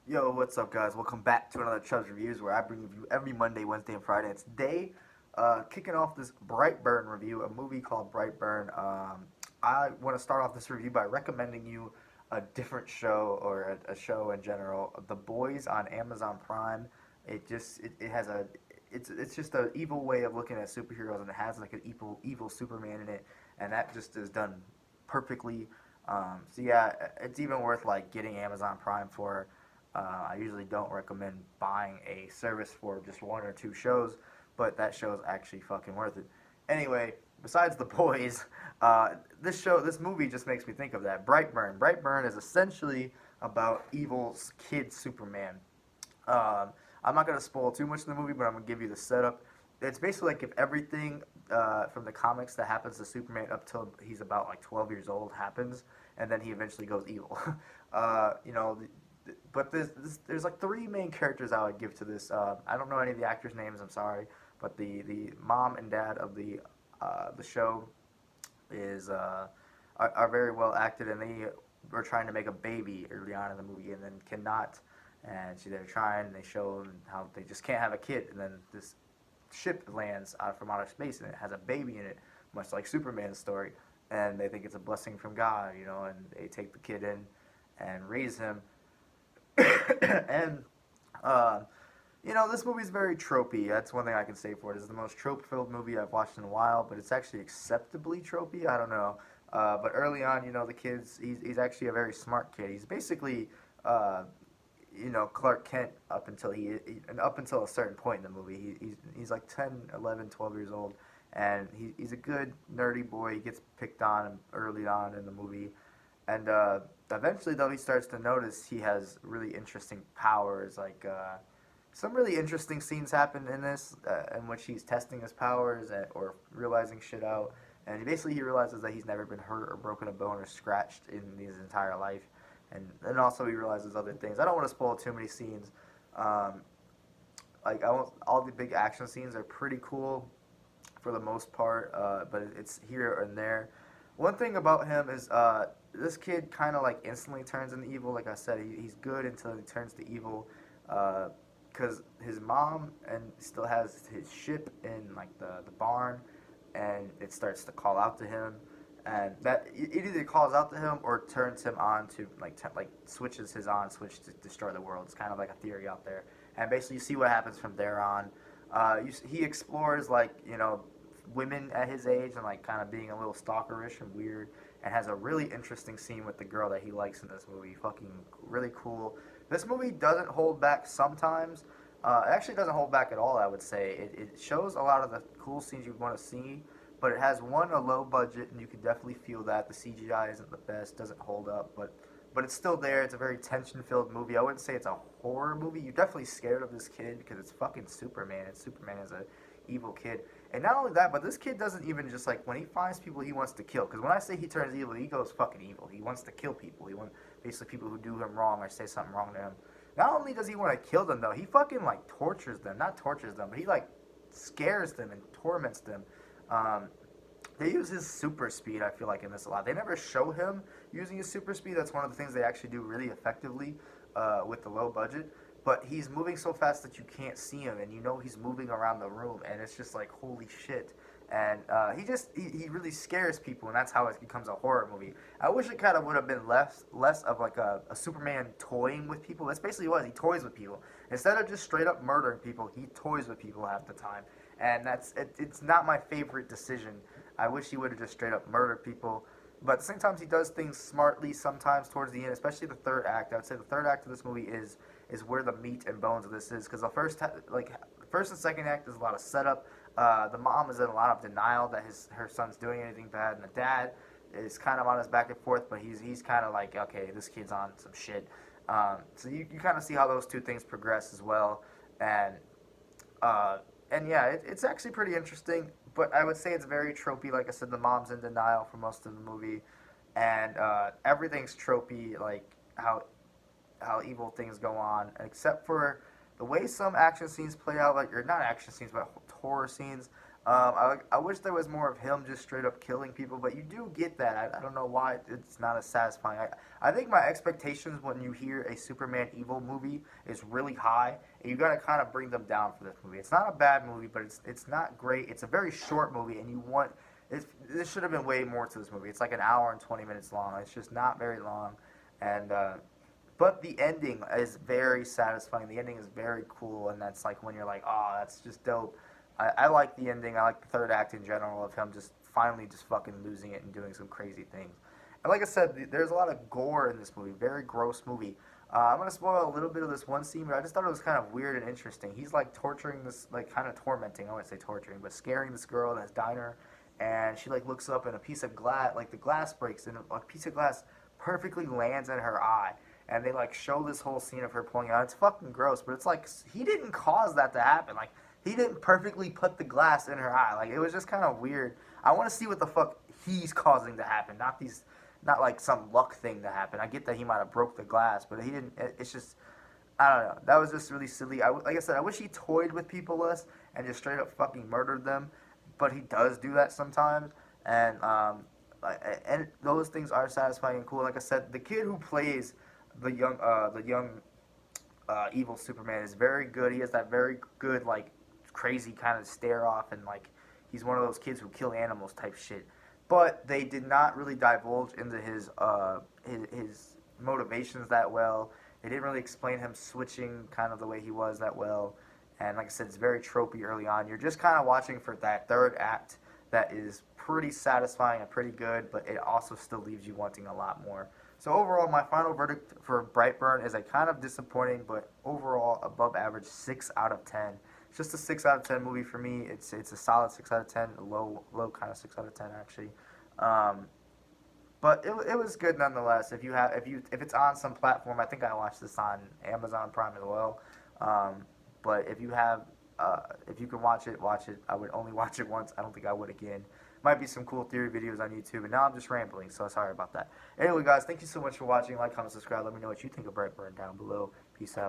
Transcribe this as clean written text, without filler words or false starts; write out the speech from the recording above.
Yo, what's up, guys? Welcome back to another Chubbs Reviews, where I bring you every Monday, Wednesday, and Friday. And today, kicking off this Brightburn review, a movie called Brightburn. I want to start off this review by recommending you a different show or a show in general. The Boys on Amazon Prime. It has a it's just an evil way of looking at superheroes, and it has like an evil Superman in it, and that just is done perfectly. So yeah, it's even worth like getting Amazon Prime for. I usually don't recommend buying a service for just one or two shows, but that show is actually fucking worth it. Anyway, besides the boys, this movie just makes me think of that. Brightburn. Brightburn is essentially about evil kid Superman. I'm not gonna spoil too much of the movie, but I'm gonna give you the setup. It's basically like if everything from the comics that happens to Superman up till he's about like 12 years old happens, and then he eventually goes evil. You know, but there's like three main characters I would give to this. I don't know any of the actors' names. I'm sorry, but the mom and dad of the show is are very well acted, and they were trying to make a baby early on in the movie, and then cannot. And so they're trying. And they show them how they just can't have a kid, and then this ship lands out from outer space, and it has a baby in it, much like Superman's story. And they think it's a blessing from God, you know, and they take the kid in and raise him and uh, you know, this movie's very tropey. That's one thing I can say for it. It's the most trope-filled movie I've watched in a while, but it's actually acceptably tropey. I don't know. But early on, you know, the kid's he's actually a very smart kid. He's basically, uh, you know, Clark Kent and up until a certain point in the movie. He's like 10, 11, 12 years old, and he's a good nerdy boy. He gets picked on early on in the movie, and eventually, though, he starts to notice he has really interesting powers. Like some really interesting scenes happen in this, in which he's testing his powers or realizing shit out. And basically, he realizes that he's never been hurt or broken a bone or scratched in his entire life. And also, he realizes other things. I don't want to spoil too many scenes. Um, like all the big action scenes are pretty cool for the most part, but it's here and there. One thing about him is this kid kind of like instantly turns into evil. Like I said, he's good until he turns to evil, because his mom and still has his ship in like the barn, and it starts to call out to him, and that it either calls out to him or turns him on to like switches his on switch to destroy the world. It's kind of like a theory out there, and basically you see what happens from there on. He explores like women at his age and like kind of being a little stalkerish and weird, and has a really interesting scene with the girl that he likes in this movie. Fucking really cool. This movie doesn't hold back sometimes. It actually doesn't hold back at all, I would say. It shows a lot of the cool scenes you want to see, but it has a low budget, and you can definitely feel that. The CGI isn't the best, doesn't hold up, but it's still there. It's a very tension-filled movie. I wouldn't say it's a horror movie. You're definitely scared of this kid because it's fucking Superman, and Superman is a evil kid. And not only that, but this kid doesn't even just like when he finds people he wants to kill. Because when I say he turns evil, he goes fucking evil. He wants to kill people. He wants basically people who do him wrong or say something wrong to him. Not only does he want to kill them though, he fucking like tortures them. Not tortures them, but he like scares them and torments them. Um, they use his super speed, I feel like, in this a lot. They never show him using his super speed. That's one of the things they actually do really effectively with the low budget. But he's moving so fast that you can't see him, and you know he's moving around the room, and it's just like, holy shit. And he really scares people, and that's how it becomes a horror movie. I wish it kind of would have been less of like a Superman toying with people. That's basically what he toys with people. Instead of just straight up murdering people, he toys with people half the time, and it's not my favorite decision. I wish he would have just straight up murdered people. But sometimes he does things smartly. Sometimes towards the end, especially the third act, I would say the third act of this movie is where the meat and bones of this is. Because the first and second act is a lot of setup. The mom is in a lot of denial that her son's doing anything bad, and the dad is kind of on his back and forth, but he's kind of like, okay, this kid's on some shit. So you kind of see how those two things progress as well, and uh, and yeah, it's actually pretty interesting. But I would say it's very tropey. Like I said, the mom's in denial for most of the movie, and everything's tropey. Like how evil things go on, except for the way some action scenes play out. Like or not action scenes, but horror scenes. I wish there was more of him just straight up killing people, but you do get that. I don't know why it's not as satisfying. I think my expectations when you hear a Superman evil movie is really high, and you gotta kind of bring them down for this movie. It's not a bad movie, but it's not great. It's a very short movie, and this should have been way more to this movie. It's like an hour and 20 minutes long. It's just not very long, and but the ending is very satisfying. The ending is very cool, and that's like when you're like, oh, that's just dope. I like the ending. I like the third act in general of him just finally just fucking losing it and doing some crazy things. And like I said, there's a lot of gore in this movie. Very gross movie. I'm gonna spoil a little bit of this one scene, but I just thought it was kind of weird and interesting. He's like torturing this, like kind of tormenting. I wouldn't say torturing, but scaring this girl in this diner, and she like looks up and a piece of glass, like the glass breaks, and a piece of glass perfectly lands in her eye. And they like show this whole scene of her pulling it out. It's fucking gross, but it's like he didn't cause that to happen. Like he didn't perfectly put the glass in her eye. Like it was just kind of weird. I want to see what the fuck he's causing to happen, not like some luck thing to happen. I get that he might have broke the glass, but he didn't. It's just, I don't know. That was just really silly. Like I said, I wish he toyed with people less and just straight up fucking murdered them. But he does do that sometimes, and those things are satisfying and cool. Like I said, the kid who plays the young evil Superman is very good. He has that very good like crazy kind of stare off, and like he's one of those kids who kill animals type shit. But they did not really divulge into his motivations that well. They didn't really explain him switching kind of the way he was that well. And like I said, it's very tropey early on. You're just kind of watching for that third act that is pretty satisfying and pretty good, but it also still leaves you wanting a lot more. So overall, my final verdict for Brightburn is a kind of disappointing, but overall above average 6 out of 10. It's just a 6 out of 10 movie for me. It's a solid 6 out of 10, a low kind of 6 out of 10 actually. But it was good nonetheless. If it's on some platform, I think I watched this on Amazon Prime as well. But if you can watch it, watch it. I would only watch it once. I don't think I would again. Might be some cool theory videos on YouTube, and now I'm just rambling, so sorry about that. Anyway, guys, thank you so much for watching. Like, comment, subscribe. Let me know what you think of Brightburn down below. Peace out.